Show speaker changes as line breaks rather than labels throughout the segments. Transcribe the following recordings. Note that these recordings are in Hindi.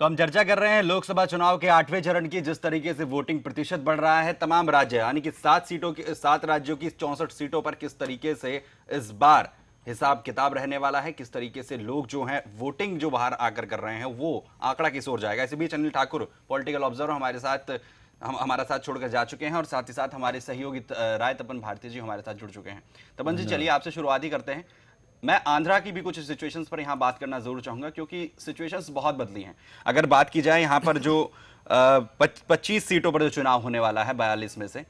तो हम चर्चा कर रहे हैं लोकसभा चुनाव के 8वें चरण की। जिस तरीके से वोटिंग प्रतिशत बढ़ रहा है, तमाम राज्य यानी कि 7 राज्यों की 64 सीटों पर किस तरीके से इस बार हिसाब किताब रहने वाला है, किस तरीके से लोग जो हैं वोटिंग जो बाहर आकर कर रहे हैं वो आंकड़ा किस ओर जाएगा। इसी बीच अनिल ठाकुर पॉलिटिकल ऑब्जर्वर हमारा साथ छोड़कर जा चुके हैं और साथ ही साथ हमारे सहयोगी राय तपन भारती जी हमारे साथ जुड़ चुके हैं। तपन जी, चलिए आपसे शुरुआत ही करते हैं। मैं आंध्रा की भी कुछ सिचुएशंस पर यहाँ बात करना जरूर चाहूंगा क्योंकि सिचुएशंस बहुत बदली हैं। अगर बात की जाए यहाँ पर जो 25 सीटों पर जो चुनाव होने वाला है 42 में से,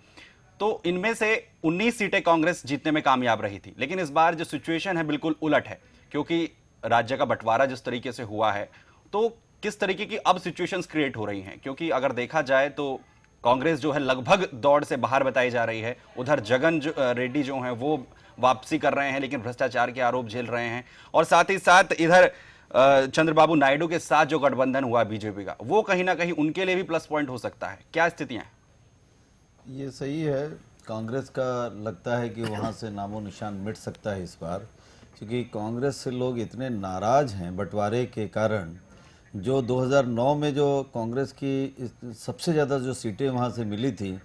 तो इनमें से 19 सीटें कांग्रेस जीतने में कामयाब रही थी। लेकिन इस बार जो सिचुएशन है बिल्कुल उलट है क्योंकि राज्य का बंटवारा जिस तरीके से हुआ है, तो किस तरीके की अब सिचुएशंस क्रिएट हो रही हैं। क्योंकि अगर देखा जाए तो कांग्रेस जो है लगभग दौड़ से बाहर बताई जा रही है। उधर जगन रेड्डी जो है वो वापसी कर रहे हैं लेकिन भ्रष्टाचार के आरोप झेल रहे हैं, और साथ ही साथ इधर चंद्रबाबू नायडू के साथ जो गठबंधन हुआ बीजेपी का, वो कहीं ना कहीं उनके लिए भी प्लस पॉइंट हो सकता है। क्या स्थितियां हैं?
ये सही है, कांग्रेस का लगता है कि वहाँ से नामो निशान मिट सकता है इस बार, क्योंकि कांग्रेस से लोग इतने नाराज हैं बंटवारे के कारण। जो 2009 में जो कांग्रेस की सबसे ज़्यादा जो सीटें वहाँ से मिली थी,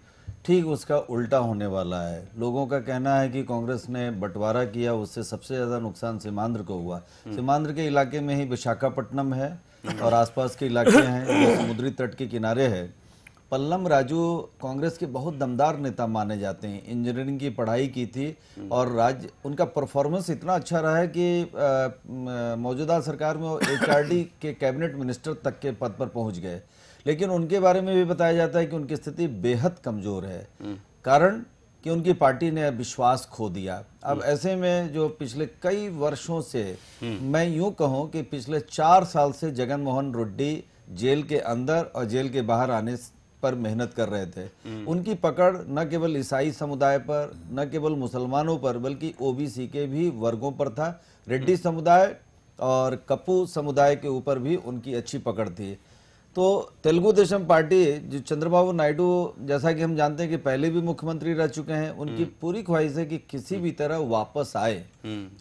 ठीक उसका उल्टा होने वाला है। लोगों का कहना है कि कांग्रेस ने बंटवारा किया, उससे सबसे ज़्यादा नुकसान सीमांध्र को हुआ। सीमांध्र के इलाके में ही विशाखापट्टनम है और आसपास के इलाके हैं जो समुद्री तट के किनारे है। पल्लम राजू कांग्रेस के बहुत दमदार नेता माने जाते हैं, इंजीनियरिंग की पढ़ाई की थी और राज्य उनका परफॉर्मेंस इतना अच्छा रहा है कि मौजूदा सरकार में वो HRD के कैबिनेट मिनिस्टर तक के पद पर पहुंच गए। लेकिन उनके बारे में भी बताया जाता है कि उनकी स्थिति बेहद कमजोर है, कारण कि उनकी पार्टी ने विश्वास खो दिया। अब ऐसे में जो पिछले कई वर्षों से, मैं यूं कहूं कि पिछले 4 साल से जगन मोहन रेड्डी जेल के अंदर और जेल के बाहर आने पर मेहनत कर रहे थे। उनकी पकड़ न केवल ईसाई समुदाय पर, न केवल मुसलमानों पर, बल्कि OBC के भी वर्गों पर था। रेड्डी समुदाय और कप्पू समुदाय के ऊपर भी उनकी अच्छी पकड़ थी। तो तेलुगु देशम पार्टी, जो चंद्रबाबू नायडू जैसा कि हम जानते हैं कि पहले भी मुख्यमंत्री रह चुके हैं, उनकी पूरी ख्वाहिश है कि किसी भी तरह वापस आए।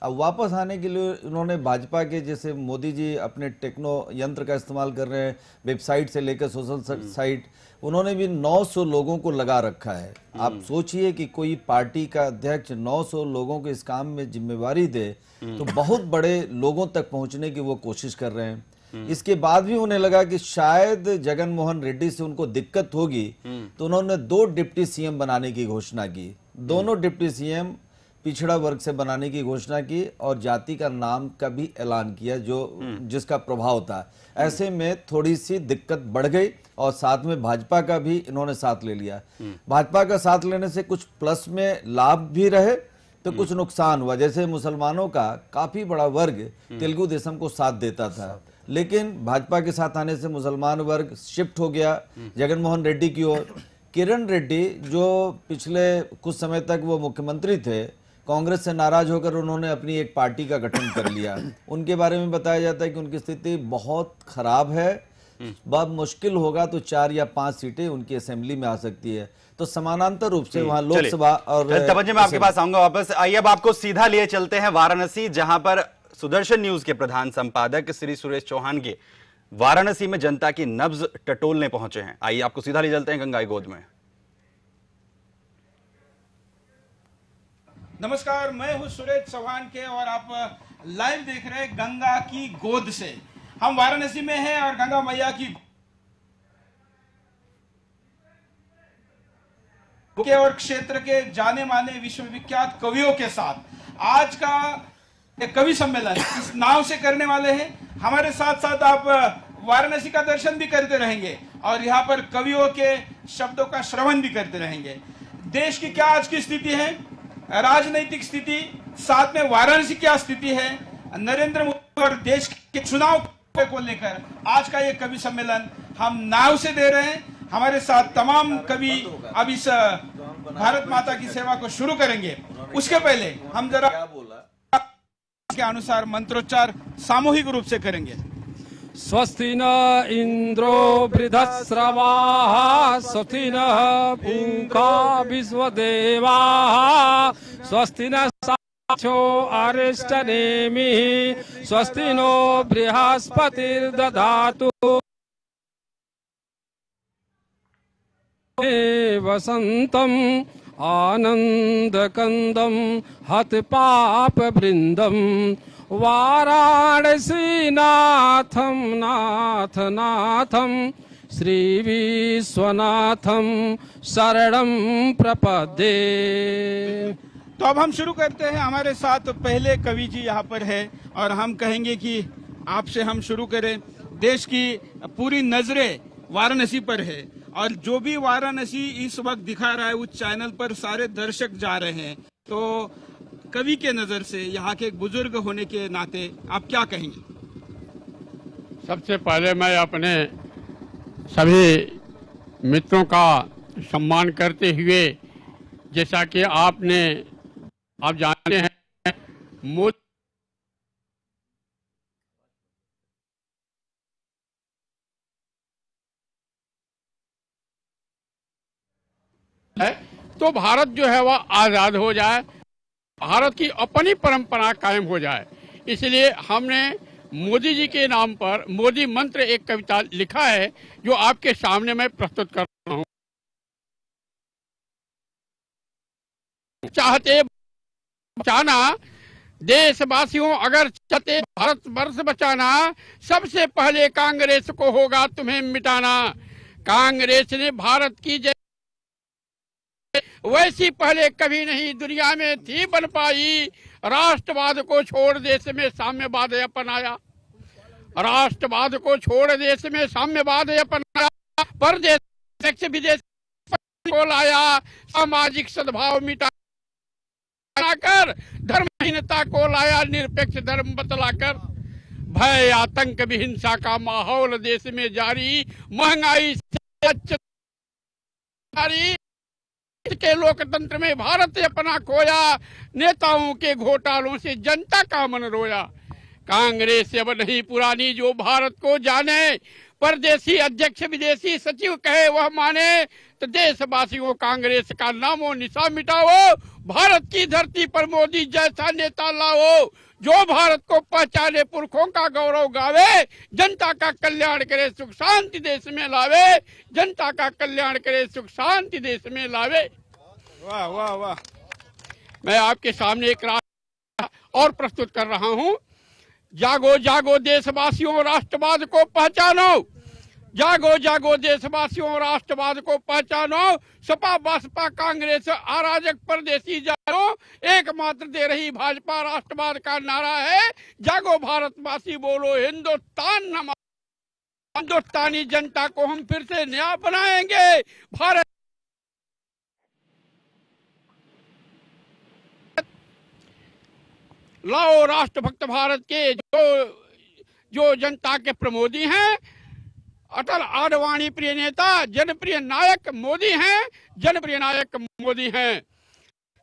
अब वापस आने के लिए उन्होंने भाजपा के, जैसे मोदी जी अपने टेक्नो यंत्र का इस्तेमाल कर रहे हैं, वेबसाइट से लेकर सोशल साइट, उन्होंने भी 900 लोगों को लगा रखा है। आप सोचिए कि कोई पार्टी का अध्यक्ष 900 लोगों को इस काम में जिम्मेवारी दे, तो बहुत बड़े लोगों तक पहुंचने की वो कोशिश कर रहे हैं। इसके बाद भी उन्हें लगा कि शायद जगन मोहन रेड्डी से उनको दिक्कत होगी, तो उन्होंने 2 डिप्टी CM बनाने की घोषणा की। दोनों डिप्टी CM पिछड़ा वर्ग से बनाने की घोषणा की और जाति का नाम का भी ऐलान किया, जो जिसका प्रभाव था। ऐसे में थोड़ी सी दिक्कत बढ़ गई और साथ में भाजपा का भी इन्होंने साथ ले लिया। भाजपा का साथ लेने से कुछ प्लस में लाभ भी रहे तो कुछ नुकसान हुआ। जैसे मुसलमानों का काफी बड़ा वर्ग तेलुगु देशम को साथ देता था, लेकिन भाजपा के साथ आने से मुसलमान वर्ग शिफ्ट हो गया जगन मोहन रेड्डी की ओर। किरण रेड्डी, जो पिछले कुछ समय तक वो मुख्यमंत्री थे, कांग्रेस से नाराज होकर उन्होंने अपनी एक पार्टी का गठन कर लिया। उनके बारे में बताया जाता है कि उनकी स्थिति बहुत खराब है, बहुत मुश्किल होगा तो 4 या 5 सीटें उनकी असेंबली में आ सकती है। तो समानांतर रूप से वहां लोकसभा और
तपन जी, मैं आपके पास आऊंगा वापस। आइए अब आपको सीधा लिए चलते हैं वाराणसी, जहां पर सुदर्शन न्यूज के प्रधान संपादक श्री सुरेश चौहान के वाराणसी में जनता की नब्ज टटोलने पहुंचे हैं। आइए आपको सीधा ले चलते हैं गंगा गोद में।
नमस्कार, मैं हूं सुरेश चौहान के और आप लाइव देख रहे हैं गंगा की गोद से। हम वाराणसी में हैं और गंगा मैया की और क्षेत्र के जाने माने विश्वविख्यात कवियों के साथ आज का एक कवि सम्मेलन इस नाव से करने वाले हैं। हमारे साथ साथ आप वाराणसी का दर्शन भी करते रहेंगे और यहाँ पर कवियों के शब्दों का श्रवण भी करते रहेंगे। देश की क्या आज की स्थिति है, राजनीतिक स्थिति, साथ में वाराणसी क्या स्थिति है, नरेंद्र मोदी और देश के चुनाव को लेकर आज का ये कवि सम्मेलन हम नाव से दे रहे हैं। हमारे साथ तमाम कवि अब इस भारत माता की सेवा को शुरू करेंगे। उसके पहले हम जरा के अनुसार मंत्रोच्चार सामूहिक रूप से करेंगे।
स्वस्ति न इंद्रो वृद्धश्रवाः स्वस्ति न पूषा विश्वदेवाः स्वस्ति न साक्षो अरिष्टनेमिः स्वस्ति नो बृहस्पतिर्दधातु। वसंतम आनंदकंदम हत पाप वृंदम वाराणसी नाथम नाथ नाथम श्री विश्वनाथम शरणम प्रपद्ये।
तो अब हम शुरू करते हैं। हमारे साथ पहले कवि जी यहाँ पर है और हम कहेंगे कि आपसे हम शुरू करें। देश की पूरी नजरें वाराणसी पर है और जो भी वाराणसी इस वक्त दिखा रहा है उस चैनल पर सारे दर्शक जा रहे हैं। तो कवि के नजर से, यहाँ के एक बुजुर्ग होने के नाते आप क्या कहेंगे?
सबसे पहले मैं अपने सभी मित्रों का सम्मान करते हुए, जैसा कि आप जानते हैं, मोदी है तो भारत जो है वह आजाद हो जाए, भारत की अपनी परंपरा कायम हो जाए। इसलिए हमने मोदी जी के नाम पर मोदी मंत्र एक कविता लिखा है जो आपके सामने मैं प्रस्तुत कर रहा हूँ। चाहते बचाना देशवासियों, अगर चाहते भारत वर्ष बचाना, सबसे पहले कांग्रेस को होगा तुम्हें मिटाना। कांग्रेस ने भारत की वैसी पहले कभी नहीं दुनिया में थी बन पाई। राष्ट्रवाद को छोड़ देश में साम्यवाद अपनाया, राष्ट्रवाद को छोड़ देश में साम्यवाद अपनाया, परदेश विदेश को लाया, सामाजिक सद्भाव मिटाकर धर्महीनता को लाया, निरपेक्ष धर्म बतलाकर। भय आतंक भी हिंसा का माहौल देश में जारी, महंगाई से के लोकतंत्र में भारत अपना खोया, नेताओं के घोटालों से जनता का मन रोया। कांग्रेस अब नहीं पुरानी जो भारत को जाने, परदेसी अध्यक्ष विदेशी सचिव कहे वह माने। तो देशवासियों कांग्रेस का नामो निशान मिटाओ, भारत की धरती पर मोदी जैसा नेता लाओ जो भारत को पहचाने, पुरखों का गौरव गावे, जनता का कल्याण करे, सुख शांति देश में लावे, जनता का कल्याण करे, सुख शांति देश में लावे।
वाह वाह वाह।
मैं आपके सामने एक और प्रस्तुत कर रहा हूँ। जागो जागो देशवासियों राष्ट्रवाद को पहचानो, जागो जागो देशवासियों राष्ट्रवाद को पहचानो। सपा बसपा कांग्रेस अराजक परदेसी जानो, एकमात्र दे रही भाजपा राष्ट्रवाद का नारा है। जागो भारतवासी बोलो हिंदुस्तान नमः। हिंदुस्तानी जनता को हम फिर से नया बनाएंगे। भारत लाओ राष्ट्रभक्त भारत के जो जनता के प्रमोदी हैं। अटल आडवाणी प्रिय नेता, जनप्रिय नायक मोदी हैं, जनप्रिय नायक मोदी हैं।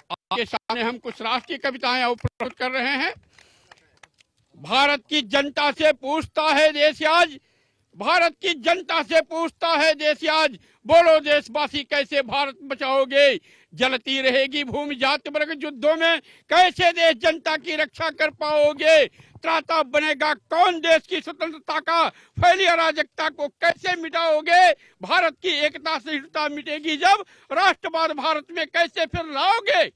आपके सामने हम कुछ राष्ट्रीय कविताएं प्रस्तुत कर रहे हैं। भारत की जनता से पूछता है देश आज, भारत की जनता से पूछता है देश आज, बोलो देशवासी कैसे भारत बचाओगे। जलती रहेगी भूमि जाति वर्ग युद्धों में, कैसे देश जनता की रक्षा कर पाओगे। त्राता बनेगा कौन देश की स्वतंत्रता का, फैली अराजकता को कैसे मिटाओगे। भारत की एकता सहिष्णुता मिटेगी जब, राष्ट्रवाद भारत में कैसे फिर लाओगे।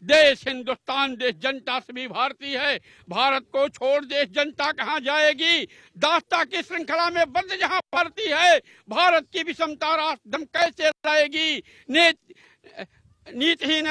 देश हिंदुस्तान, देश जनता सभी भारतीय है, भारत को छोड़ देश जनता कहाँ जाएगी। दास्ता की श्रृंखला में बंद जहाँ भारतीय है, भारत की विषमता राष्ट्र कैसे लाएगी। नीतिहीन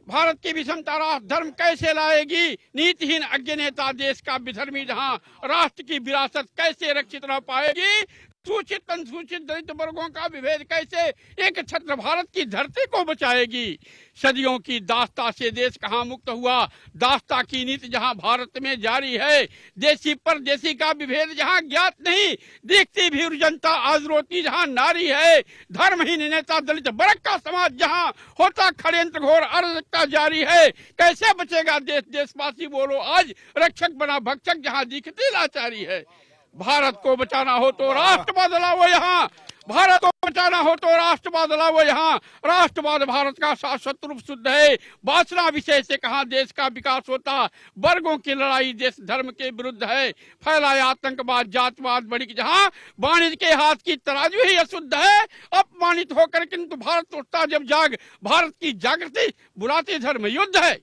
भारत की विषमता राष्ट्र धर्म कैसे लाएगी। नीतिहीन अज्ञ नेता देश का विधर्मी जहां, राष्ट्र की विरासत कैसे रक्षित रह पाएगी। सूचित अनुसूचित दलित वर्गों का विभेद कैसे एक छत्र भारत की धरती को बचाएगी। सदियों की दास्ता से देश कहाँ मुक्त हुआ, दास्ता की नीति जहाँ भारत में जारी है। देशी परदेशी का विभेद जहाँ ज्ञात नहीं, देखती भी जनता आज रोती जहाँ नारी है। धर्महीन नेता दलित वर्ग का समाज जहाँ होता षड्यंत्र घोर अराजकता जारी है। कैसे बचेगा देश, देशवासी बोलो आज, रक्षक बना भक्षक जहाँ दिखती लाचारी है। भारत को बचाना हो तो राष्ट्रवाद लाओ यहाँ, भारत को बचाना हो तो राष्ट्रवाद लाओ यहाँ, राष्ट्रवाद भारत का शाश्वत रूप शुद्ध है। वासना विषय से कहाँ देश का विकास होता, वर्गों की लड़ाई देश धर्म के विरुद्ध है। फैलाया आतंकवाद जातवाद बड़ी जहाँ, वाणिज्य के हाथ की तराजू ही अशुद्ध है। अपमानित होकर किंतु भारत उठता जब जाग, भारत की जागृति बुलाते धर्म युद्ध है।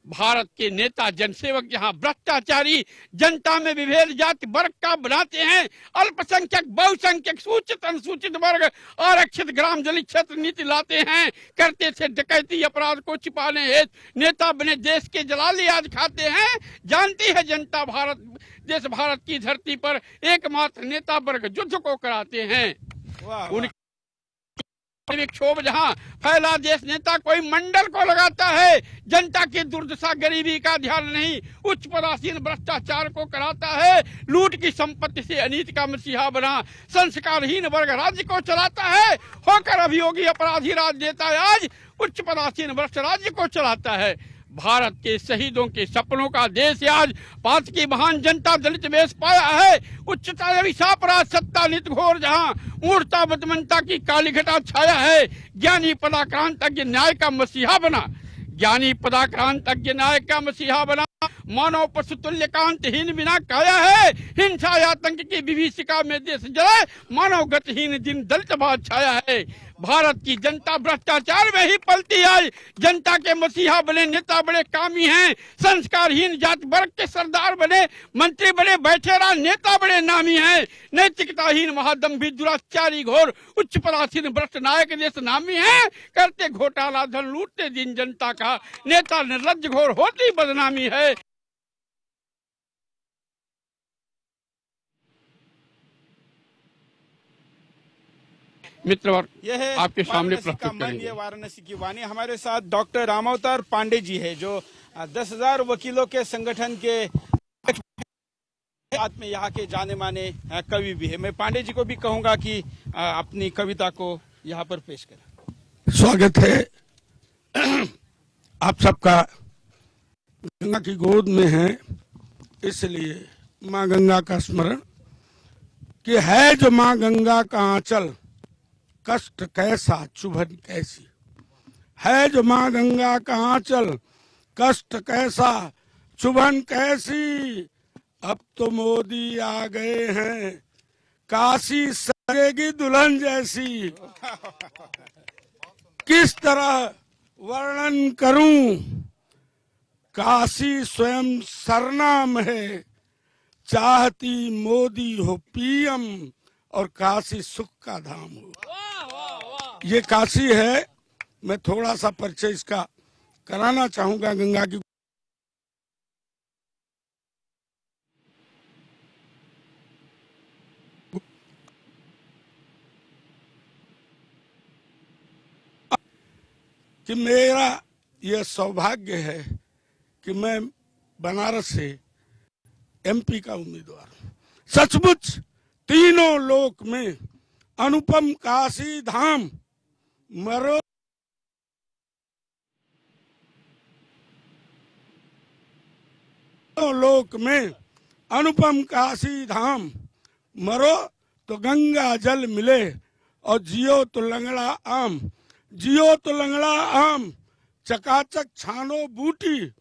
भारत के नेता जनसेवक यहाँ भ्रष्टाचारी जनता में विभेद जाति वर्ग का बनाते हैं। अल्पसंख्यक बहुसंख्यक सूचित अनुसूचित वर्ग आरक्षित ग्राम जलित क्षेत्र नीति लाते हैं। करते थे डकैती अपराध को छिपाने हेतु नेता बने देश के जलाली आज खाते हैं। जानती है जनता भारत देश भारत की धरती पर एकमात्र नेता वर्ग युद्ध को कराते हैं। विक्षोभ जहां फैला देश नेता कोई मंडल को लगाता है। जनता की दुर्दशा गरीबी का ध्यान नहीं, उच्च पदासीन भ्रष्टाचार को कराता है। लूट की संपत्ति से अनीति का मसीहा बना संस्कारहीन वर्ग राज्य को चलाता है। होकर अभियोगी अपराधी राज देता है, आज उच्च पदासीन भ्रष्ट राज्य को चलाता है। भारत के शहीदों के सपनों का देश आज पात की महान जनता दलित वेश पाया है। उच्चता अभिशापराध सत्ता नित घोर जहां मूर्ता बदमनता की काली घटा छाया है। ज्ञानी पदाक्रांतज्ञ न्याय का मसीहा बना, ज्ञानी पदाक्रांतज्ञ न्याय का मसीहा बना। मानव पशु तुल्य कांतहीन बिना काया है। हिंसा आतंक की विभीषिका में देश जले, मानव गतिहीन दिन दलित भाव छाया है। भारत की जनता भ्रष्टाचार में ही पलती आई। जनता के मसीहा बने नेता बड़े कामी हैं। संस्कारहीन जाति वर्ग के सरदार बने मंत्री बने बैठे रहा नेता बड़े नामी हैं। नैतिकताहीन महादम्भी दुराचारी घोर उच्च पदासीन भ्रष्ट नायक देश नामी हैं। करते घोटाला धन लूटते दिन जनता का नेता निर्लज्ज घोर होती बदनामी है। मित्रवर
यह है
आपके सामने
वाराणसी का
प्रस्तुत
मन,
करेंगे।
ये वाराणसी की वाणी। हमारे साथ डॉक्टर रामावतार पांडे जी है जो 10,000 वकीलों के संगठन के साथ में यहाँ के जाने माने कवि भी है। मैं पांडे जी को भी कहूंगा कि अपनी कविता को यहाँ पर पेश करें।
स्वागत है आप सबका। गंगा की गोद में है इसलिए माँ गंगा का स्मरण कि है जो माँ गंगा का आंचल, कष्ट कैसा चुभन कैसी। है जो माँ गंगा का आंचल, कष्ट कैसा चुभन कैसी। अब तो मोदी आ गए हैं, काशी सजेगी दुल्हन जैसी। किस तरह वर्णन करूं, काशी स्वयं सरनाम है। चाहती मोदी हो पीएम और काशी सुख का धाम हो। ये काशी है। मैं थोड़ा सा परिचय इसका कराना चाहूंगा। गंगा की कि मेरा यह सौभाग्य है कि मैं बनारस से एमपी का उम्मीदवार हूं। सचमुच तीनों लोक में अनुपम काशी धाम, मरो लोक में अनुपम काशी धाम। मरो तो गंगा जल मिले और जियो तो लंगड़ा आम। जियो तो लंगड़ा आम, चकाचक छानो बूटी।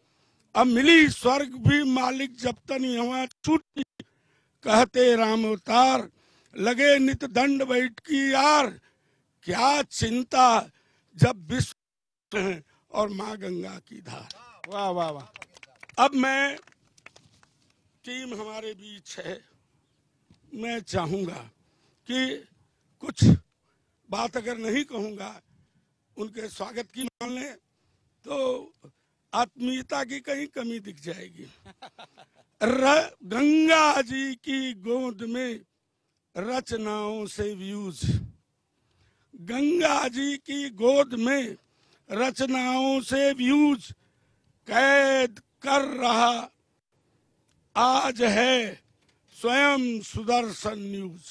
अब मिली स्वर्ग भी मालिक जब तनी हवा छूटी। कहते राम अवतार लगे नित दंड बैठ की यार। क्या चिंता जब विश्व है और माँ गंगा की धार।
वाह वाह वाह।
अब मैं, टीम हमारे बीच है, मैं चाहूंगा कि कुछ बात अगर नहीं कहूंगा उनके स्वागत की मान लें तो आत्मीयता की कहीं कमी दिख जाएगी। गंगा जी की गोद में रचनाओं से व्यूज। गंगा जी की गोद में रचनाओं से व्यूज कैद कर रहा आज है स्वयं सुदर्शन न्यूज।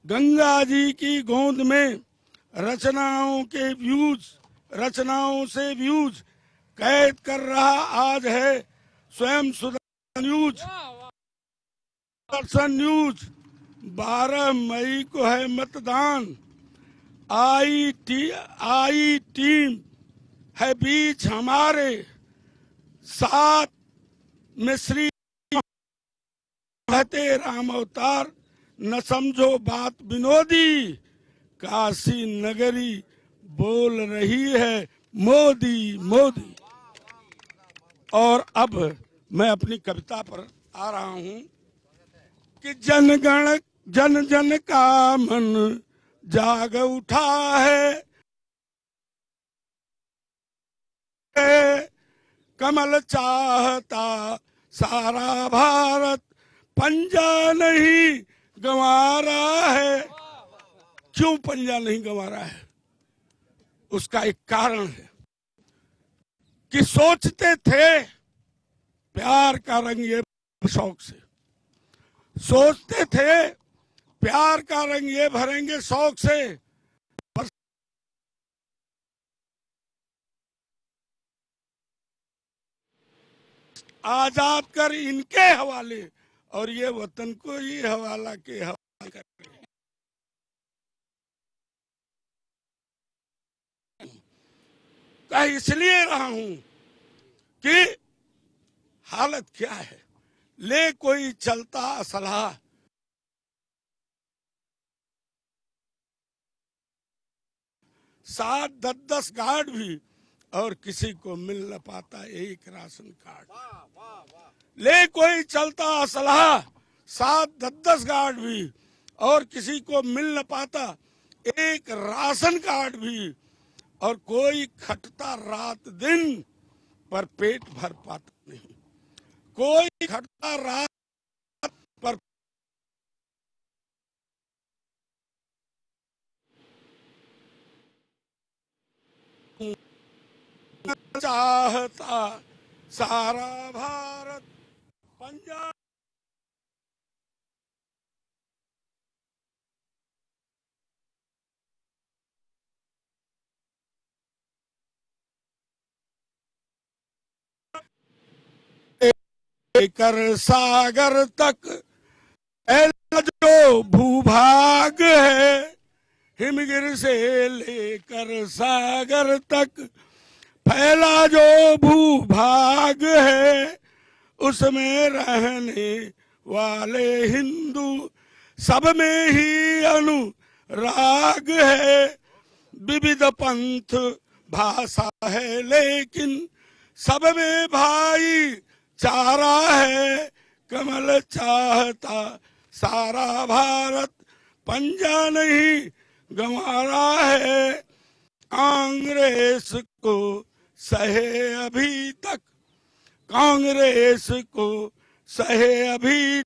गंगा जी की गोद में रचनाओं के व्यूज, रचनाओं से व्यूज कैद कर रहा आज है स्वयं सुदर्शन न्यूज। सुदर्शन न्यूज 12 मई को है मतदान। आई टीम है बीच हमारे, साथ में श्री कहते राम अवतार, न समझो बात विनोदी, काशी नगरी बोल रही है मोदी मोदी। और अब मैं अपनी कविता पर आ रहा हूं कि जनगण जन जन का मन जाग उठा है, कमल चाहता सारा भारत, पंजा नहीं गंवा रहा है। क्यों पंजा नहीं गंवा रहा है? उसका एक कारण है कि सोचते थे प्यार का रंग ये शौक से, सोचते थे प्यार का रंग ये भरेंगे शौक से, पर आजाद कर इनके हवाले और ये वतन को ही हवाला के हवाले कर रहे हैं। कह इसलिए रहा हूं कि हालत क्या है। ले कोई चलता असलहा, साथ 10-10 गार्ड भी और किसी को मिल न पाता एक राशन कार्ड। ले कोई चलता असलहा, साथ 10-10 गार्ड भी और किसी को मिल न पाता एक राशन कार्ड भी, और कोई खटता रात दिन पर पेट भर पाता नहीं। कोई खटता रात पर चाहता सारा भारत, पंजाब लेकर सागर तक जो भूभाग है, हिमगिर से लेकर सागर तक फैला जो भूभाग है, उसमें रहने वाले हिंदू सब में ही अनुराग है। विविध पंथ भाषा है लेकिन सब में भाई चारा है। कमल चाहता सारा भारत, पंजा नहीं गंवा रहा है। कांग्रेस को सहे अभी तक, कांग्रेस को सहे अभी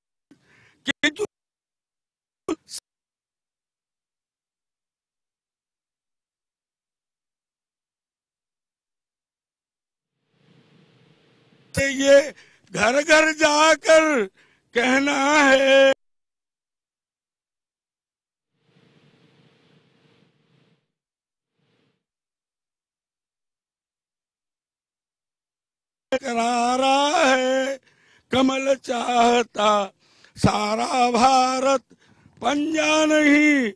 कि ये घर घर जाकर कहना है करारा है। कमल चाहता सारा भारत, पंजा नहीं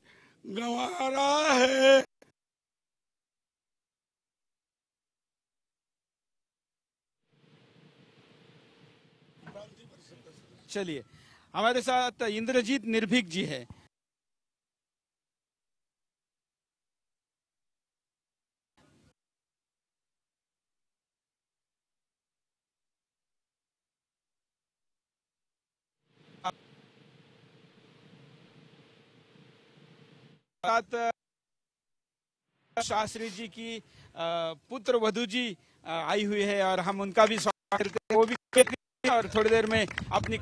गंवा रहा है।
चलिए, हमारे साथ इंद्रजीत निर्भीक जी है। शास्त्री जी की पुत्र वधू जी आई हुई है और हम उनका भी स्वागत करते हैं। वो भी और थोड़ी देर में अपनी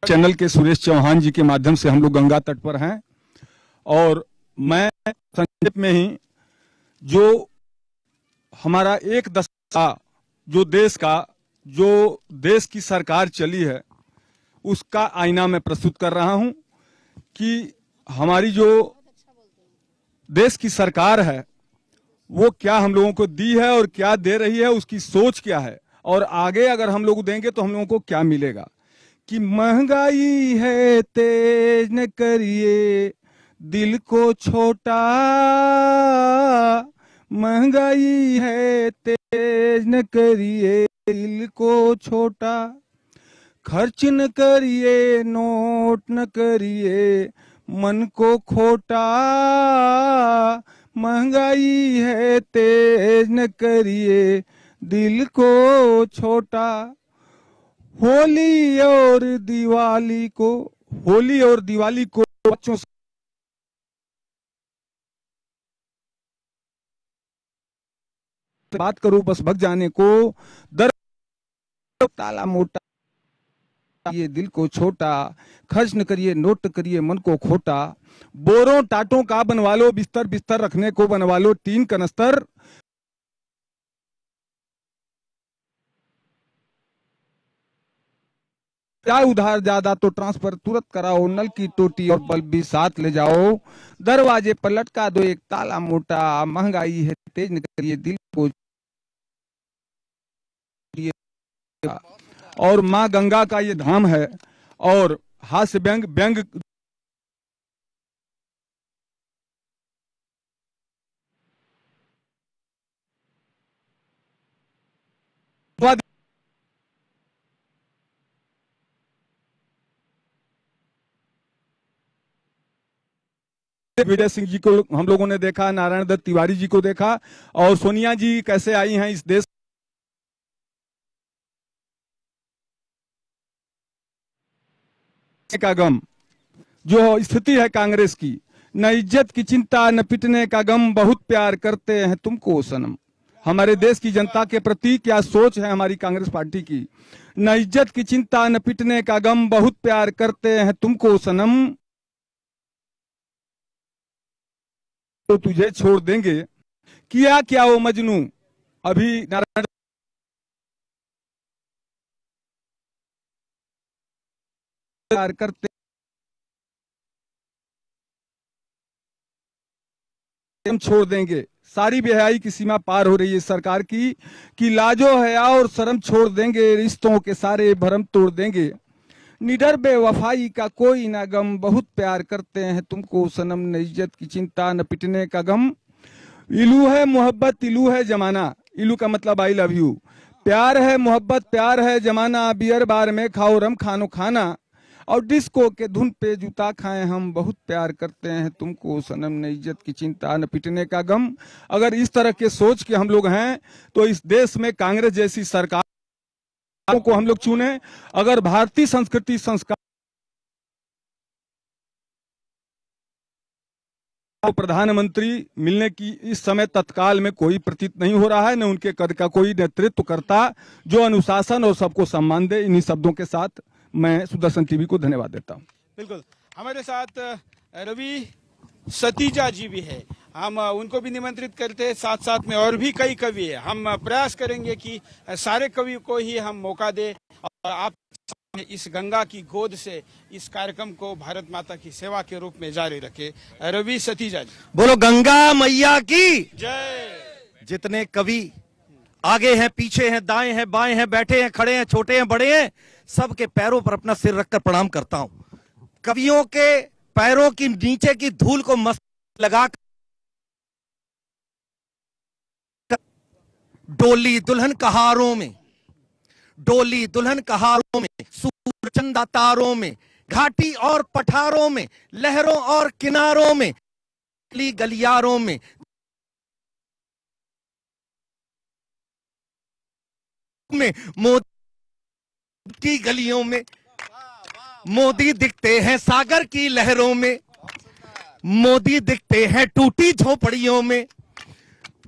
चैनल के सुरेश चौहान जी के माध्यम से हम लोग गंगा तट पर हैं और मैं संक्षेप में ही जो हमारा एक दशा जो देश की सरकार चली है उसका आईना मैं प्रस्तुत कर रहा हूं कि हमारी जो देश की सरकार है वो क्या हम लोगों को दी है और क्या दे रही है, उसकी सोच क्या है और आगे अगर हम लोग देंगे तो हम लोगों को क्या मिलेगा कि महंगाई है तेज न करिए दिल को छोटा, महंगाई है तेज न करिए दिल को छोटा, खर्च न करिए नोट न करिए मन को खोटा, महंगाई है तेज न करिए दिल को छोटा। होली और दिवाली को बच्चों से बात करो बस भग जाने को, दर ताला मोटा ये दिल को छोटा, खर्च न करिए नोट न करिए मन को खोटा, बोरों टाटों का बनवा लो बिस्तर, बिस्तर रखने को बनवा लो टीन कनस्तर, क्या उधार ज्यादा तो ट्रांसफर तुरंत कराओ, नल की टोटी और बल्ब भी साथ ले जाओ, दरवाजे पर लटका दो एक ताला मोटा, महंगाई है तेज न करिए दिल को। और माँ गंगा का ये धाम है और हास्य व्यंग व्यंग विजय सिंह जी को हम लोगों ने देखा, नारायण दत्त तिवारी जी को देखा, और सोनिया जी कैसे आई हैं इस देश का गम जो स्थिति है कांग्रेस की, न इज्जत की चिंता न पिटने का गम, बहुत प्यार करते हैं तुमको सनम। हमारे देश की जनता के प्रति क्या सोच है हमारी कांग्रेस पार्टी की, न इज्जत की चिंता न पिटने का गम, बहुत प्यार करते हैं तुमको सनम, तो तुझे छोड़ देंगे। किया क्या वो मजनू, अभी नारायण प्यार करते हम छोड़ देंगे। सारी बेहयाई की सीमा पार हो रही है सरकार की कि लाजो हया और शर्म छोड़ देंगे, रिश्तों के सारे भरम तोड़ देंगे, निडर बेवफाई का कोई ना गम, बहुत प्यार करते हैं तुमको सनम, न इज्जत की चिंता न पिटने का गम। इलू है मोहब्बत इलू है जमाना, इलू का मतलब आई लव यू, प्यार है मोहब्बत प्यार है जमाना, बियर बार में खाओ रम खानो खाना, और डिस्को के धुन पे जूता खाएं हम, बहुत प्यार करते हैं तुमको सनम, न इज्जत की चिंता न पिटने का गम। अगर इस तरह के सोच के हम लोग हैं तो इस देश में कांग्रेस जैसी सरकार को हम लोग चुने। अगर भारतीय संस्कृति संस्कार प्रधानमंत्री मिलने की इस समय तत्काल में कोई प्रतीत नहीं हो रहा है, न उनके कद का कोई नेतृत्व करता जो अनुशासन और सबको सम्मान दे। इन्हीं शब्दों के साथ मैं सुदर्शन टीवी को धन्यवाद देता हूं।
बिल्कुल, हमारे साथ रवि सतीजा जी भी है, हम उनको भी निमंत्रित करते हैं, साथ साथ में और भी कई कवि है। हम प्रयास करेंगे कि सारे कवियों को ही हम मौका दें और आप इस गंगा की गोद से इस कार्यक्रम को भारत माता की सेवा के रूप में जारी रखे। रवि सतीजा जी।
बोलो गंगा मैया की
जय।
जितने कवि आगे हैं पीछे हैं दाएं हैं बाएं हैं बैठे हैं खड़े हैं छोटे हैं बड़े हैं, सबके पैरों पर अपना सिर रखकर प्रणाम करता हूं। कवियों के पैरों की नीचे की धूल को मस्त लगा डोली दुल्हन कहारों में, डोली दुल्हन कहारों में, सूरज चंदा तारों में, घाटी और पठारों में, लहरों और किनारों में, गलियारों में, मोदी की गलियों में, मोदी दिखते हैं सागर की लहरों में, मोदी दिखते हैं टूटी झोपड़ियों में,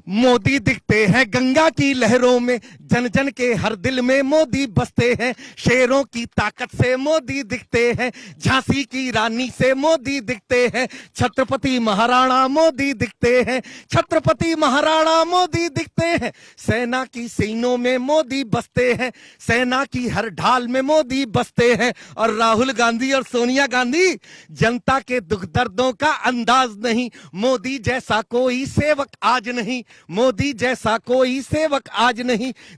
मोदी दिखते हैं गंगा की लहरों में, जन जन के हर दिल में मोदी बसते हैं, शेरों की ताकत से मोदी दिखते हैं, झांसी की रानी से मोदी दिखते हैं, छत्रपति महाराणा मोदी दिखते हैं, छत्रपति महाराणा मोदी दिखते हैं, सेना की सीनों में मोदी बसते हैं, सेना की हर ढाल में मोदी बसते हैं, और राहुल गांधी और सोनिया गांधी जनता के दुख दर्दों का अंदाज नहीं, मोदी जैसा कोई सेवक आज नहीं, मोदी जैसा कोई सेवक आज नहीं,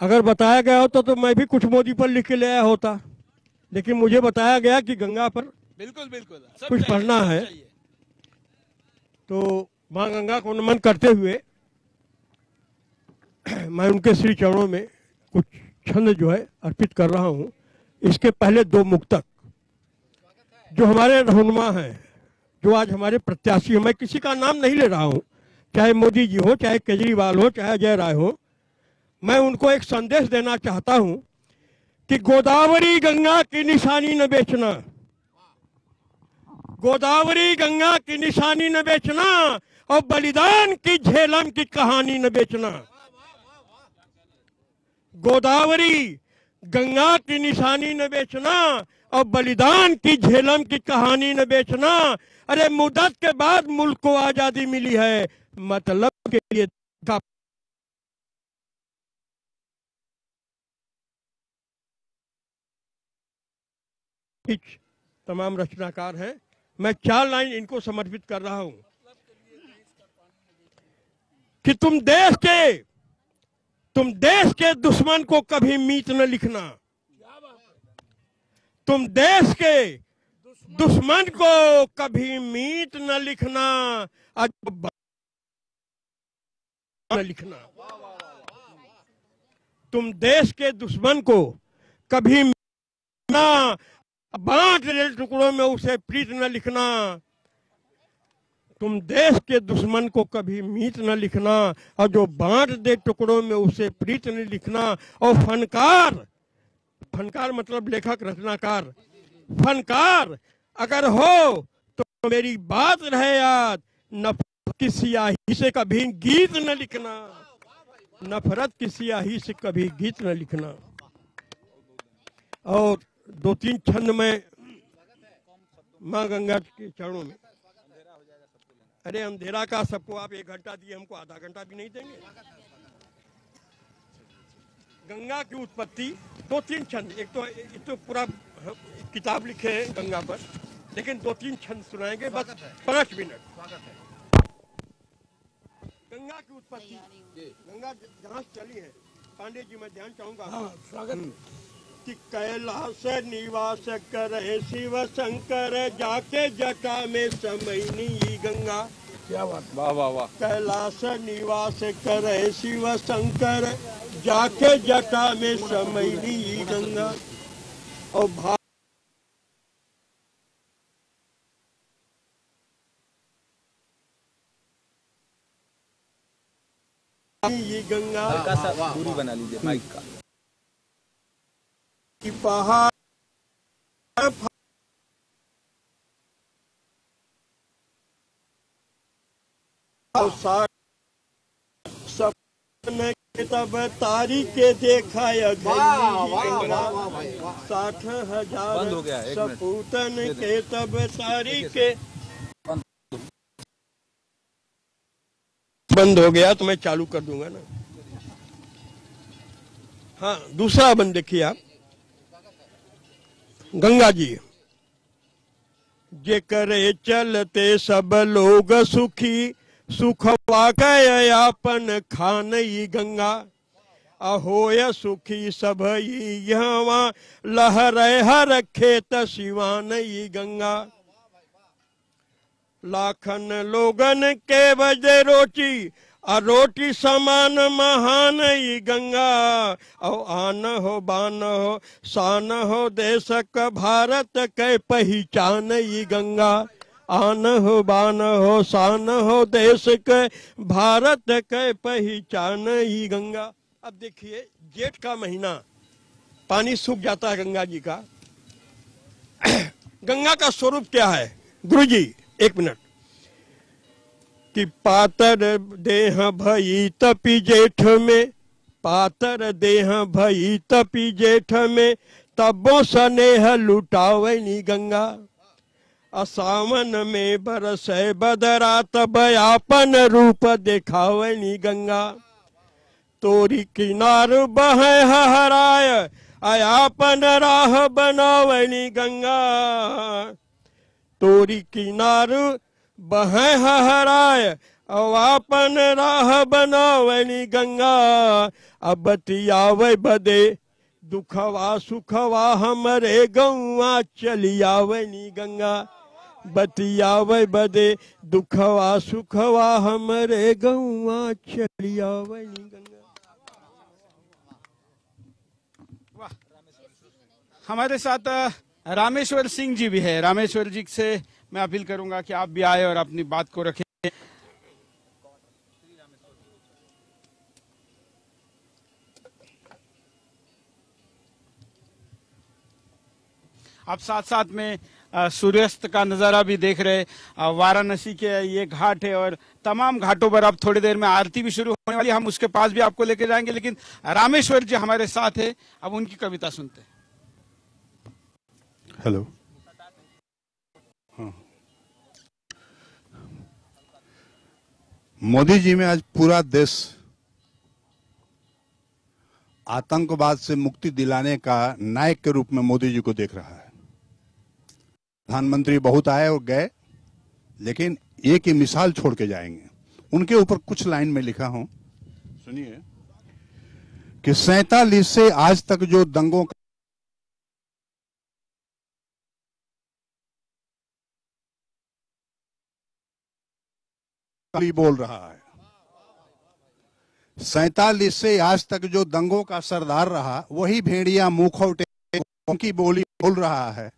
अगर बताया गया होता तो मैं भी कुछ मोदी पर लिख के ले आया होता, लेकिन मुझे बताया गया कि गंगा पर
बिल्कुल बिल्कुल
कुछ पढ़ना है। तो माँ गंगा को नमन करते हुए मैं उनके श्री चरणों में कुछ छंद जो है अर्पित कर रहा हूँ। इसके पहले दो मुक्तक जो हमारे रहनुमा हैं, जो आज हमारे प्रत्याशी हैं, मैं किसी का नाम नहीं ले रहा हूँ, चाहे मोदी जी हो, चाहे केजरीवाल हो, चाहे अजय राय हो, मैं उनको एक संदेश देना चाहता हूँ कि गोदावरी गंगा की निशानी न बेचना, गोदावरी गंगा की निशानी न बेचना और बलिदान की झेलम की कहानी न बेचना। गोदावरी गंगा की निशानी न बेचना और बलिदान की झेलम की कहानी न बेचना। अरे मुद्दत के बाद मुल्क को आजादी मिली है, मतलब के लिए तमाम रचनाकार हैं। मैं 4 लाइन इनको समर्पित कर रहा हूं कि तुम देश के दुश्मन को कभी मीत न लिखना, तुम देश के दुश्मन को कभी मीत न लिखना, आज न लिखना। तुम देश के दुश्मन को कभी ना बांट दे टुकड़ों में उसे प्रीत न लिखना। तुम देश के दुश्मन को कभी मीत न लिखना और जो बांट दे टुकड़ों में उसे प्रीत न लिखना। और फनकार मतलब लेखक रचनाकार, फनकार अगर हो तो मेरी बात रहे याद, नफरत की स्याही से कभी गीत न लिखना, नफरत की स्याही से कभी गीत न लिखना। और 2-3 छंद में माँ गंगा के चरणों में। अरे अंधेरा का सबको आप 1 घंटा दिए, हमको आधा घंटा भी नहीं देंगे। गंगा की उत्पत्ति 2-3 छंद, एक तो पूरा किताब लिखे हैं गंगा पर, लेकिन 2-3 छंद सुनाएंगे बस 5 मिनट। गंगा की उत्पत्ति, गंगा जहाँ चली है, पांडे जी मैं ध्यान चाहूंगा। स्वागत। कि कैलाश निवास करे शिव शंकर, जाके जटा में समैनी गंगा। क्या बात, वाह वाह वाह। कैलाश निवास करे शिव शंकर, जाके जटा में समैनी गंगा। और ये गंगा दूरी बना लीजिए माइक का। कि पहाड़ सपने के तब तारी के देखा 60,000 सपूतन के तब तारी के। बंद हो गया तो मैं चालू कर दूंगा ना। हाँ, दूसरा बंद देखिए आप। गंगा जी जे करे चलते सब लोग सुखी, सुखवा गए आपन खान ई गंगा। अहोय सुखी सब यहाँ लहरे हर खेत सिवान ई गंगा। लाखन लोगन के बजे रोटी, रोटी समान महान ई गंगा। और आन हो बान हो शान हो देश का भारत के पहचान ई गंगा। आन हो बान हो शान हो देश के भारत के पहचान ई गंगा। अब देखिए जेठ का महीना, पानी सूख जाता है गंगा जी का। गंगा का स्वरूप क्या है गुरुजी? 1 मिनट। कि पातर देह भई तपी जेठ में, पातर देह भई तपी जेठ में, तबो स्नेह लुटावनी गंगा। असावन में बरसे बदरा, तब आपन रूप देखावनी गंगा। तोरी किनार बहे हराय, आपन राह बनावनी गंगा। तोरी किनार बहे हराय, और अपन राह बनावनी गंगा। अब बतियावे बदे दुखवा सुखवा हमरे गौआ चलियावनी गंगा। बतियावे बदे दुखवा सुखवा हमरे गौआ चलियावनी गंगा।
हमारे साथ रामेश्वर सिंह जी भी है। रामेश्वर जी से मैं अपील करूंगा कि आप भी आए और अपनी बात को रखें। आप साथ साथ में सूर्यास्त का नज़ारा भी देख रहे। वाराणसी के ये घाट है और तमाम घाटों पर अब थोड़ी देर में आरती भी शुरू होने वाली है। हम उसके पास भी आपको लेके जाएंगे, लेकिन रामेश्वर जी हमारे साथ है। अब उनकी कविता सुनते हैं।
हेलो। हाँ। मोदी जी में आज पूरा देश आतंकवाद से मुक्ति दिलाने का नायक के रूप में मोदी जी को देख रहा है। प्रधानमंत्री बहुत आए और गए, लेकिन एक ही मिसाल छोड़ के जाएंगे। उनके ऊपर कुछ लाइन में लिखा हूं, सुनिए कि 47 से आज तक जो दंगों का बोल रहा है, 47 से आज तक जो दंगों का सरदार रहा वही भेड़िया मुखौटे की बोली बोल रहा है।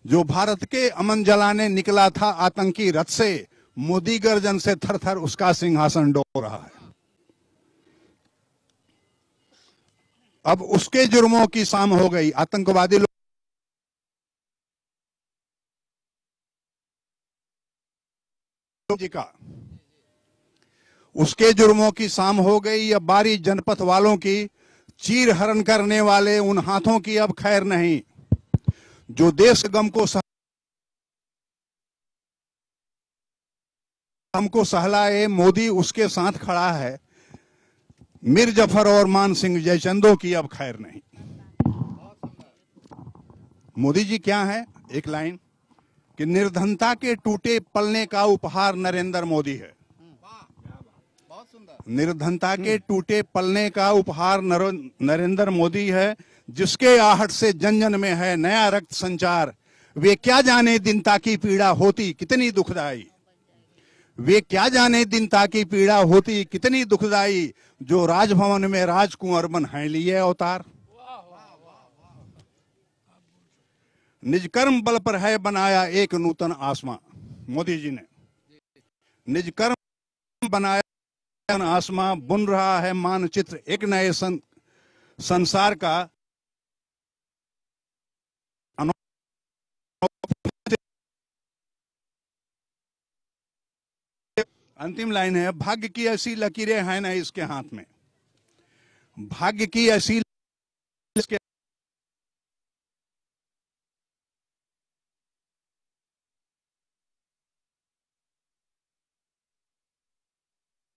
जो भारत के अमन जलाने निकला था आतंकी रथ से, मोदी गर्जन से थर थर उसका सिंहासन डोल रहा है। अब उसके जुर्मों की शाम हो गई। आतंकवादी लोग जी का उसके जुर्मों की शाम हो गई। या बारी जनपथ वालों की चीर हरण करने वाले उन हाथों की अब खैर नहीं। जो देश गम को सहलाए, मोदी उसके साथ खड़ा है। मीर जफर और मान सिंह जयचंदों की अब खैर नहीं। मोदी जी क्या है, एक लाइन कि निर्धनता के टूटे पलने का उपहार नरेंद्र मोदी है। निर्धनता के टूटे पलने का उपहार नरेंद्र मोदी है, जिसके आहट से जन जन में है नया रक्त संचार। वे क्या जाने दीनता की पीड़ा होती कितनी दुखदाई। वे क्या जाने दीनता की पीड़ा होती कितनी दुखदाई। जो राजभवन में राजकुंवर बन है लिए अवतार। निज कर्म बल पर है बनाया एक नूतन आसमां। मोदी जी ने निज कर्म बनाया आसमां, बुन रहा है मानचित्र एक नए संसार का। अंतिम लाइन है, भाग्य की ऐसी लकीरें हैं ना इसके हाथ में। भाग्य की ऐसी इसके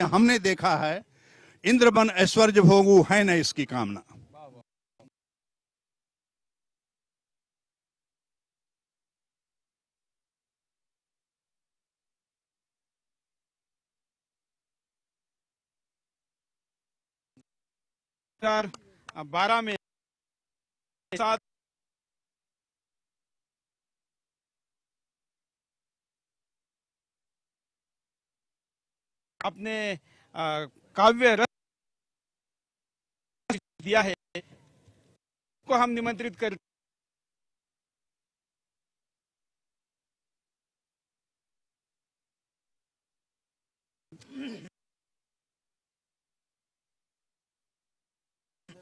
हमने देखा है, इंद्र बन ऐश्वर्य भोगू है न इसकी कामना।
हजार 12 में साथ अपने काव्य रस दिया है को हम निमंत्रित कर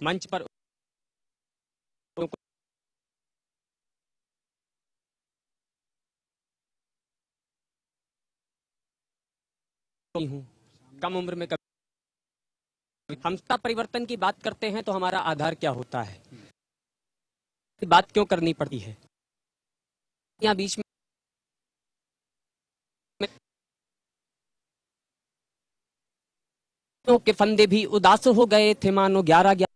मंच पर हूँ। कम उम्र में हम सब परिवर्तन की बात करते हैं तो हमारा आधार क्या होता है, बात क्यों करनी पड़ती है। यहाँ बीच में के फंदे भी उदास हो गए थे मानो 11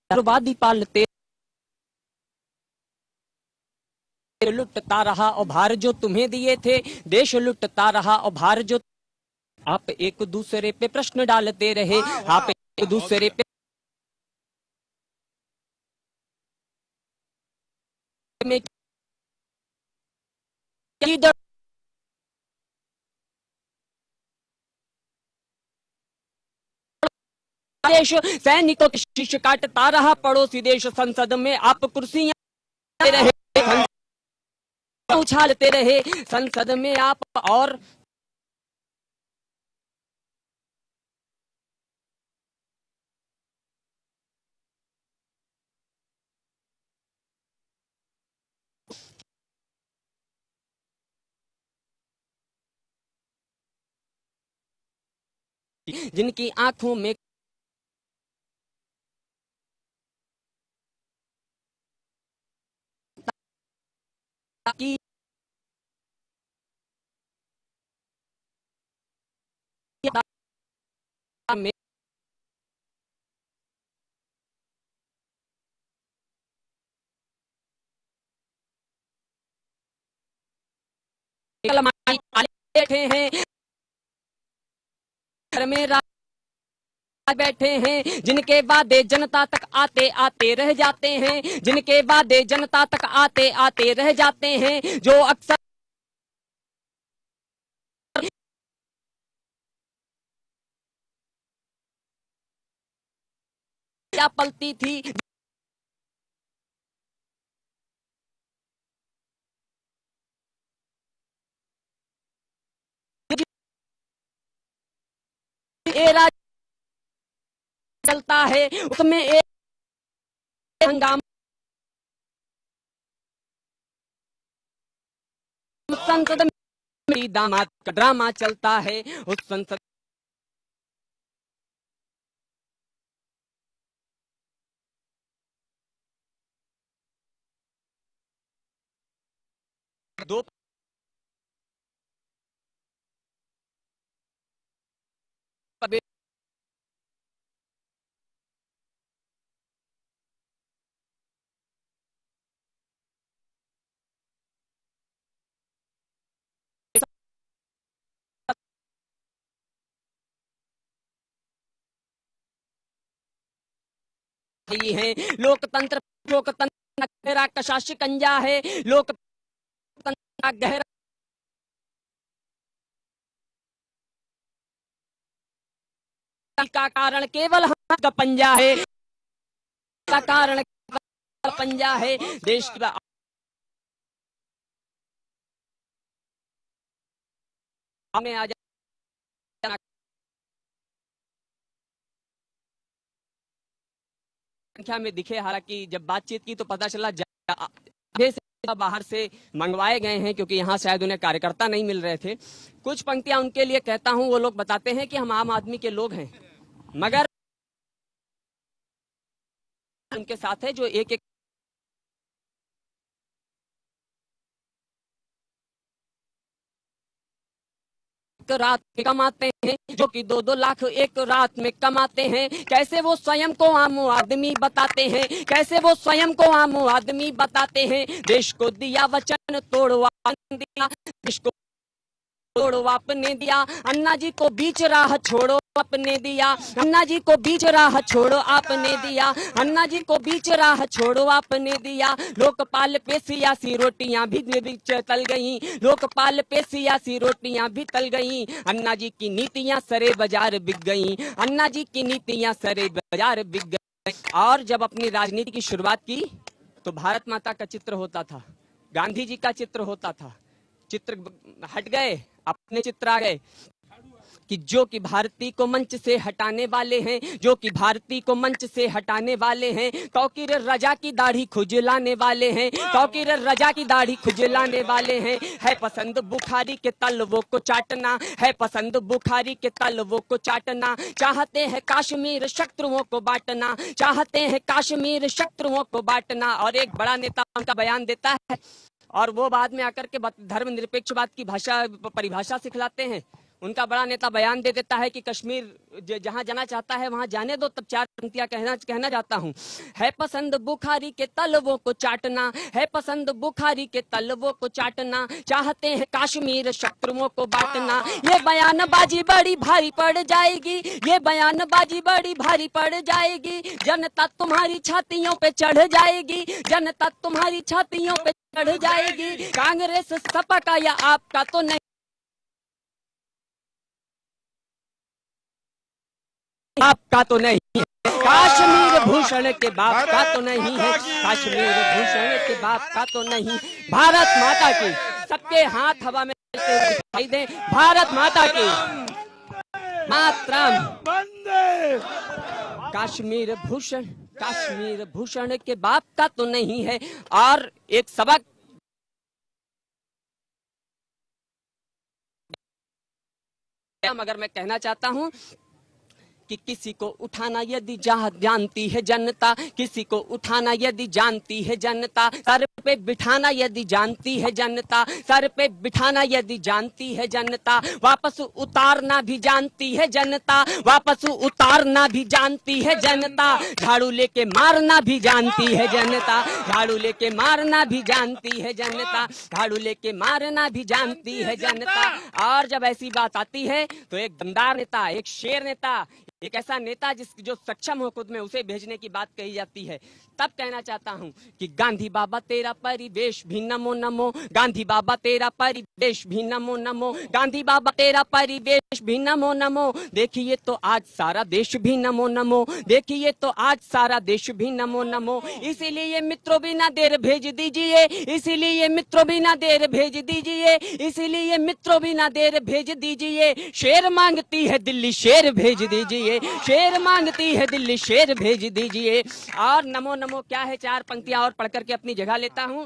वादी पालते लुटता रहा और भार जो तुम्हें दिए थे, देश लुटता रहा और भार जो आप एक दूसरे पे प्रश्न डालते रहे, आप एक दूसरे पे में देश सैनिकों के शीश काटता रहा पड़ोसी देश, संसद में आप कुर्सियां रहे, उछालते रहे संसद में आप, और जिनकी आंखों में की में बैठे हैं, घर में बैठे हैं, जिनके वादे जनता तक आते आते रह जाते हैं, जिनके वादे जनता तक आते आते रह जाते हैं, जो अक्सर पलती थी, एरा चलता है, उसमें एक हंगामा संसद में दामाद का ड्रामा चलता है, उस संसद दो है, लोकतंत्र गहरा कशा शिकंजा है, लोकतंत्र गहरा का कारण केवल हाथ का पंजा है, का कारण पंजा है, देश का हमें आज संख्या में दिखे, हालांकि जब बातचीत की तो पता चला बाहर से मंगवाए गए हैं, क्योंकि यहाँ शायद उन्हें कार्यकर्ता नहीं मिल रहे थे। कुछ पंक्तियां उनके लिए कहता हूं, वो लोग बताते हैं कि हम आम आदमी के लोग हैं, मगर उनके साथ है जो एक एक रात में कमाते हैं, जो कि 2-2 लाख एक रात में कमाते हैं। कैसे वो स्वयं को आम आदमी बताते हैं, कैसे वो स्वयं को आम आदमी बताते हैं। देश को दिया वचन तोड़वा दिया, देश को तोड़वा आपने दिया, अन्ना जी को बीच राह छोड़ो आपने दिया, अन्ना जी को बीच राह छोड़ो आपने दिया, अन्ना जी को बीच राह छोड़ो आपने दिया। लोकपाल पे सियासी रोटियां भी बीच तल गईं, लोकपाल पे सियासी रोटियां भी तल गईं। अन्ना जी की नीतियां सरे बाजार बिक गईं, अन्ना जी की नीतियां सरे बाजार बिक गईं। और जब अपनी राजनीति की शुरुआत की तो भारत माता का चित्र होता था, गांधी जी का चित्र होता था, चित्र हट गए, अपने चित्र आ गए कि जो कि भारती को मंच से हटाने वाले हैं, जो कि भारती को मंच से हटाने वाले हैं। कौकीर रजा की दाढ़ी खुजलाने वाले हैं, कौकीर रजा की दाढ़ी खुजलाने वाले हैं। है पसंद बुखारी के तलवों को चाटना, है पसंद बुखारी के तलवों को चाटना। चाहते हैं कश्मीर शत्रुओं को बांटना, चाहते हैं कश्मीर शत्रुओं को बांटना। और एक बड़ा नेता उनका बयान देता है और वो बाद में आकर के धर्मनिरपेक्षवाद की भाषा परिभाषा सिखलाते हैं। उनका बड़ा नेता बयान दे देता है कि कश्मीर जहां जाना चाहता है वहां जाने दो, तब 4 पंक्तियां कहना चाहता हूं। है पसंद बुखारी के तलवों को चाटना, है पसंद बुखारी के तलवों को चाटना, चाहते हैं कश्मीर शत्रुओं को बांटना। ये बयानबाजी बड़ी भारी पड़ जाएगी, ये बयानबाजी बड़ी भारी पड़ जाएगी, जनता तुम्हारी छातियों पे चढ़ जाएगी, जनता तुम्हारी छातियों पे चढ़ जाएगी। कांग्रेस सपा का या आपका तो नहीं, आपका तो नहीं है, कश्मीर भूषण के बाप का तो नहीं है, कश्मीर भूषण के बाप का तो नहीं। भारत माता की, सबके हाथ हवा में दिखाई दे, भारत माता की मातरम। कश्मीर भूषण के बाप का तो नहीं है। और एक सबक अगर मैं कहना चाहता हूं कि किसी को उठाना यदि जानती है जनता, किसी को उठाना यदि जानती है जनता, सर पे बिठाना यदि जानती है जनता, सर पे बिठाना यदि जानती है जनता, वापस उतारना भी जानती है जनता, वापस उतारना भी जानती है जनता, झाड़ू लेके मारना भी जानती है जनता, झाड़ू लेके मारना भी जानती है जनता, झाड़ू लेके मारना भी जानती है जनता। और जब ऐसी बात आती है तो एक दमदार नेता, एक शेर नेता, एक ऐसा नेता जो सक्षम हो खुद में, उसे भेजने की बात कही जाती है। तब कहना चाहता हूं कि गांधी बाबा तेरा परिवेश भी नमो नमो, गांधी बाबा तेरा परिवेश भी नमो नमो, गांधी बाबा तेरा परिवेश भी नमो नमो। देखिए तो आज सारा देश भी नमो नमो, देखिए तो आज सारा देश भी नमो नमो। इसीलिए मित्रों बिना देर भेज दीजिए, इसीलिए मित्रों बिना देर भेज दीजिए, इसीलिए मित्रों बिना देर भेज दीजिए। शेर मांगती है दिल्ली, शेर भेज दीजिए, शेर मांगती है दिल्ली, शेर भेज दीजिए। और नमो नमो क्या है, 4 पंक्तियां और पढ़ करके अपनी जगह लेता हूं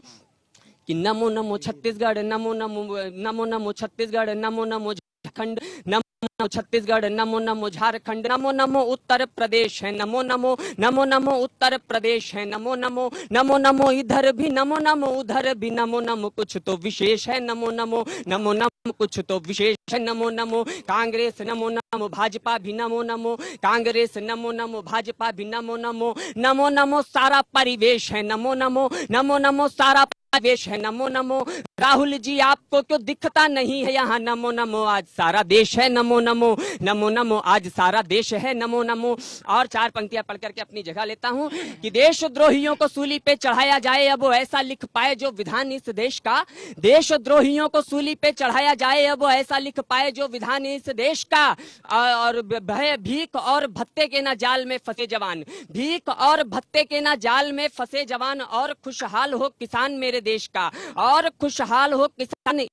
कि नमो नमो छत्तीसगढ़, नमो नमो, नमो नमो छत्तीसगढ़, नमो नमो झारखंड, नमो छत्तीसगढ़, नमो नमो झारखंड, नमो नमो उत्तर प्रदेश है, नमो नमो, नमो नमो उत्तर प्रदेश है, नमो नमो, नमो नमो इधर भी, नमो नमो उधर भी, नमो नमो कुछ तो विशेष है, नमो नमो, नमो नमो कुछ तो विशेष है, नमो नमो। कांग्रेस नमो नमो, भाजपा भी नमो नमो, कांग्रेस नमो नमो, भाजपा भी नमो नमो, नमो नमो सारा परिवेश है, नमो नमो, नमो नमो सारा परिवेश है, नमो नमो। राहुल जी आपको क्यों दिखता नहीं है यहाँ, नमो नमो आज सारा देश है, नमो नमो, नमो नमो आज सारा देश है, नमो नमो। और 4 पंक्तियां पढ़ करके अपनी जगह लेता हूं कि देशद्रोहियों को सूली पे चढ़ाया जाए, अब वो ऐसा लिख पाए जो विधान इस देश का, देशद्रोहियों को सूली पे चढ़ाया जाए, अब वो ऐसा लिख पाए जो विधान इस देश का। और भय भीख और भत्ते के ना जाल में फंसे जवान, भीख और भत्ते के ना जाल में फंसे जवान, और खुशहाल हो किसान मेरे देश का, और खुशहाल हो किसान।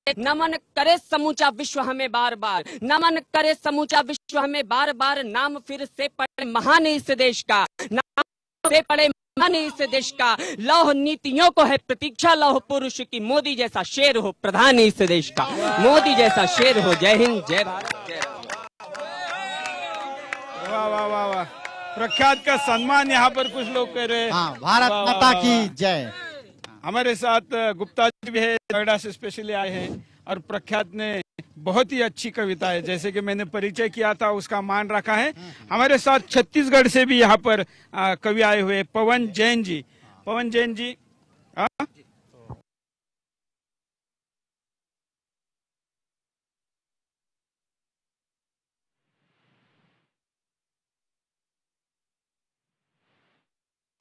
नमन करे समूचा विश्व हमें बार बार, नमन करे समूचा विश्व हमें बार बार, नाम फिर से पढ़े महान इस देश का, नाम से पढ़े महान इस देश का। लौह नीतियों को है प्रतीक्षा, लौह पुरुष की, मोदी जैसा शेर हो प्रधान इस देश का, मोदी जैसा शेर हो। जय हिंद, जय भारत, जय।
वाह वाह वाह वाह, प्रख्यात का सम्मान यहाँ पर कुछ लोग कर रहे हैं।
भारत माता की जय।
हमारे साथ गुप्ता जी भी है, नोएडा से स्पेशली आए हैं, और प्रख्यात ने बहुत ही अच्छी कविता है, जैसे कि मैंने परिचय किया था उसका मान रखा है। हमारे साथ छत्तीसगढ़ से भी यहाँ पर कवि आए हुए, पवन जैन जी। पवन जैन जी,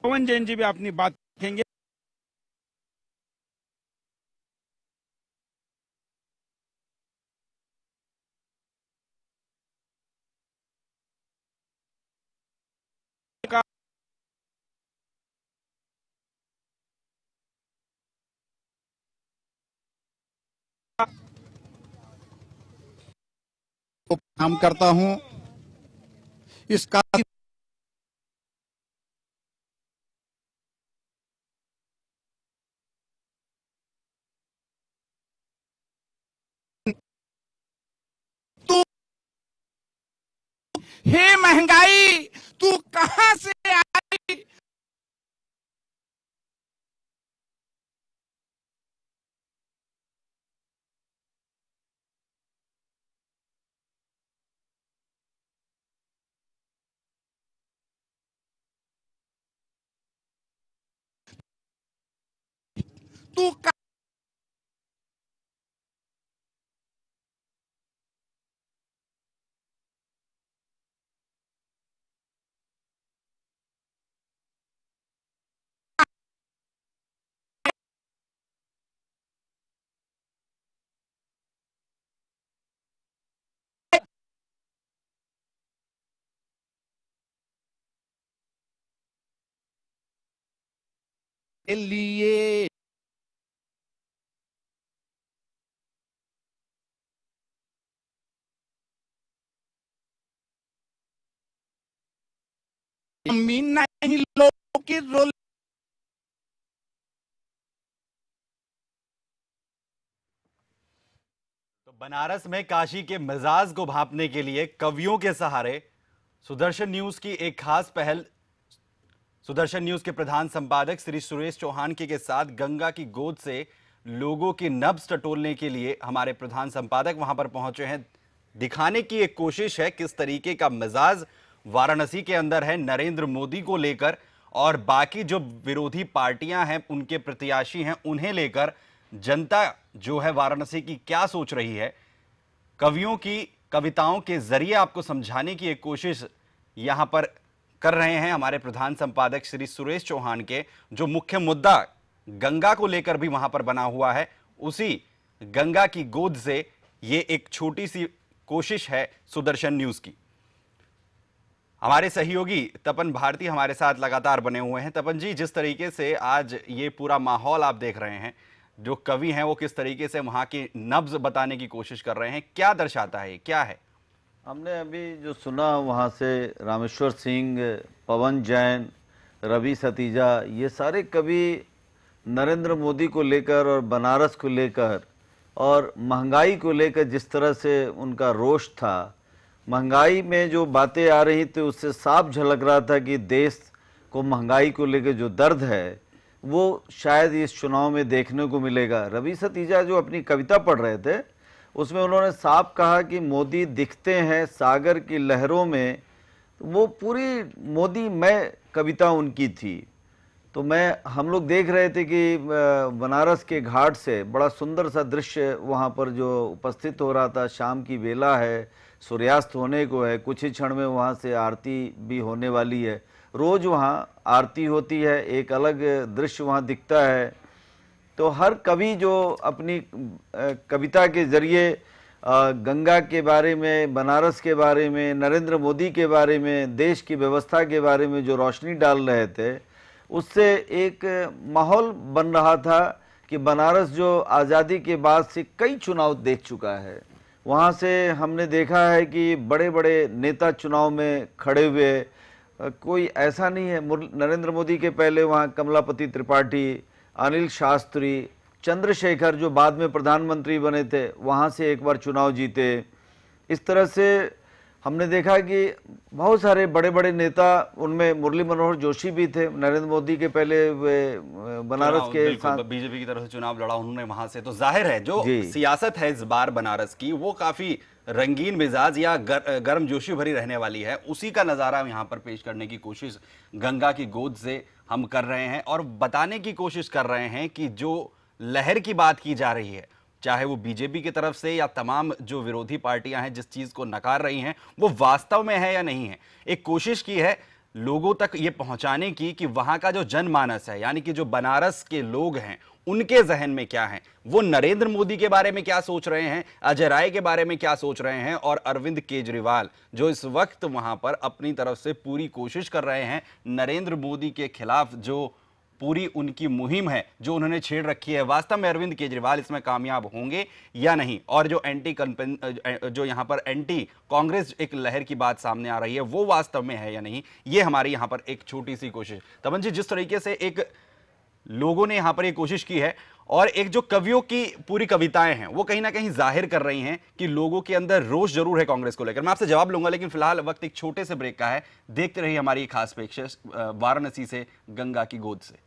पवन जैन जी भी अपनी बात रखेंगे।
काम करता हूं इस कार्य
हे महंगाई तू कहां से आई,
तू लिए नहीं लोगों की रोल
तो बनारस में काशी के मिजाज को भांपने के लिए कवियों के सहारे सुदर्शन न्यूज की एक खास पहल। सुदर्शन न्यूज के प्रधान संपादक श्री सुरेश चौहान के साथ गंगा की गोद से लोगों की नब्ज टटोलने के लिए हमारे प्रधान संपादक वहां पर पहुंचे हैं। दिखाने की एक कोशिश है किस तरीके का मिजाज वाराणसी के अंदर है नरेंद्र मोदी को लेकर, और बाकी जो विरोधी पार्टियां हैं, उनके प्रत्याशी हैं, उन्हें लेकर जनता जो है वाराणसी की क्या सोच रही है। कवियों की कविताओं के जरिए आपको समझाने की एक कोशिश यहां पर कर रहे हैं हमारे प्रधान संपादक श्री सुरेश चौहान के। जो मुख्य मुद्दा गंगा को लेकर भी वहां पर बना हुआ है, उसी गंगा की गोद से ये एक छोटी सी कोशिश है सुदर्शन न्यूज की। हमारे सहयोगी तपन भारती हमारे साथ लगातार बने हुए हैं। तपन जी, जिस तरीके से आज ये पूरा माहौल आप देख रहे हैं, जो कवि हैं वो किस तरीके से वहां की नब्ज बताने की कोशिश कर रहे हैं, क्या दर्शाता है, क्या है?
हमने अभी जो सुना वहाँ से रामेश्वर सिंह, पवन जैन, रवि सतीजा, ये सारे कवि नरेंद्र मोदी को लेकर और बनारस को लेकर और महंगाई को लेकर जिस तरह से उनका रोष था, महंगाई में जो बातें आ रही थी उससे साफ झलक रहा था कि देश को महंगाई को लेकर जो दर्द है वो शायद इस चुनाव में देखने को मिलेगा। रवि सतीजा जो अपनी कविता पढ़ रहे थे उसमें उन्होंने साफ कहा कि मोदी दिखते हैं सागर की लहरों में, वो पूरी मोदी मैं कविता उनकी थी। तो हम लोग देख रहे थे कि बनारस के घाट से बड़ा सुंदर सा दृश्य वहाँ पर जो उपस्थित हो रहा था। शाम की बेला है, सूर्यास्त होने को है, कुछ ही क्षण में वहाँ से आरती भी होने वाली है। रोज वहाँ आरती होती है, एक अलग दृश्य वहाँ दिखता है। तो हर कवि जो अपनी कविता के जरिए गंगा के बारे में, बनारस के बारे में, नरेंद्र मोदी के बारे में, देश की व्यवस्था के बारे में जो रोशनी डाल रहे थे, उससे एक माहौल बन रहा था कि बनारस जो आज़ादी के बाद से कई चुनाव देख चुका है। वहाँ से हमने देखा है कि बड़े बड़े नेता चुनाव में खड़े हुए, कोई ऐसा नहीं है। नरेंद्र मोदी के पहले वहाँ कमलापति त्रिपाठी, अनिल शास्त्री, चंद्रशेखर जो बाद में प्रधानमंत्री बने थे, वहाँ से एक बार चुनाव जीते। इस तरह से हमने देखा कि बहुत सारे बड़े बड़े नेता, उनमें मुरली मनोहर जोशी भी थे, नरेंद्र मोदी के पहले वे बनारस के
बीजेपी की तरफ से चुनाव लड़ा उन्होंने वहां से। तो जाहिर है जो सियासत है इस बार बनारस की वो काफी रंगीन मिजाज या गर्म जोशी भरी रहने वाली है। उसी का नजारा यहाँ पर पेश करने की कोशिश गंगा की गोद से हम कर रहे हैं और बताने की कोशिश कर रहे हैं कि जो लहर की बात की जा रही है, चाहे वो बीजेपी की तरफ से या तमाम जो विरोधी पार्टियां हैं जिस चीज को नकार रही हैं, वो वास्तव में है या नहीं है। एक कोशिश की है लोगों तक ये पहुंचाने की कि वहां का जो जनमानस है, यानी कि जो बनारस के लोग हैं, उनके जहन में क्या है, वो नरेंद्र मोदी के बारे में क्या सोच रहे हैं, अजय राय के बारे में क्या सोच रहे हैं, और अरविंद केजरीवाल जो इस वक्त वहां पर अपनी तरफ से पूरी कोशिश कर रहे हैं नरेंद्र मोदी के खिलाफ, जो पूरी उनकी मुहिम है जो उन्होंने छेड़ रखी है, वास्तव में अरविंद केजरीवाल इसमें कामयाब होंगे या नहीं। और जो यहाँ पर एंटी कांग्रेस एक लहर की बात सामने आ रही है, वो वास्तव में है या नहीं, ये हमारी यहाँ पर एक छोटी सी कोशिश। तमन जी, जिस तरीके से एक लोगों ने यहाँ पर ये कोशिश की है और एक जो कवियों की पूरी कविताएं हैं वो कहीं ना कहीं जाहिर कर रही हैं कि लोगों के अंदर रोष जरूर है कांग्रेस को लेकर। मैं आपसे जवाब लूंगा, लेकिन फिलहाल वक्त एक छोटे से ब्रेक का है। देखते रहिए हमारी खास पेशकश वाराणसी से गंगा की गोद से।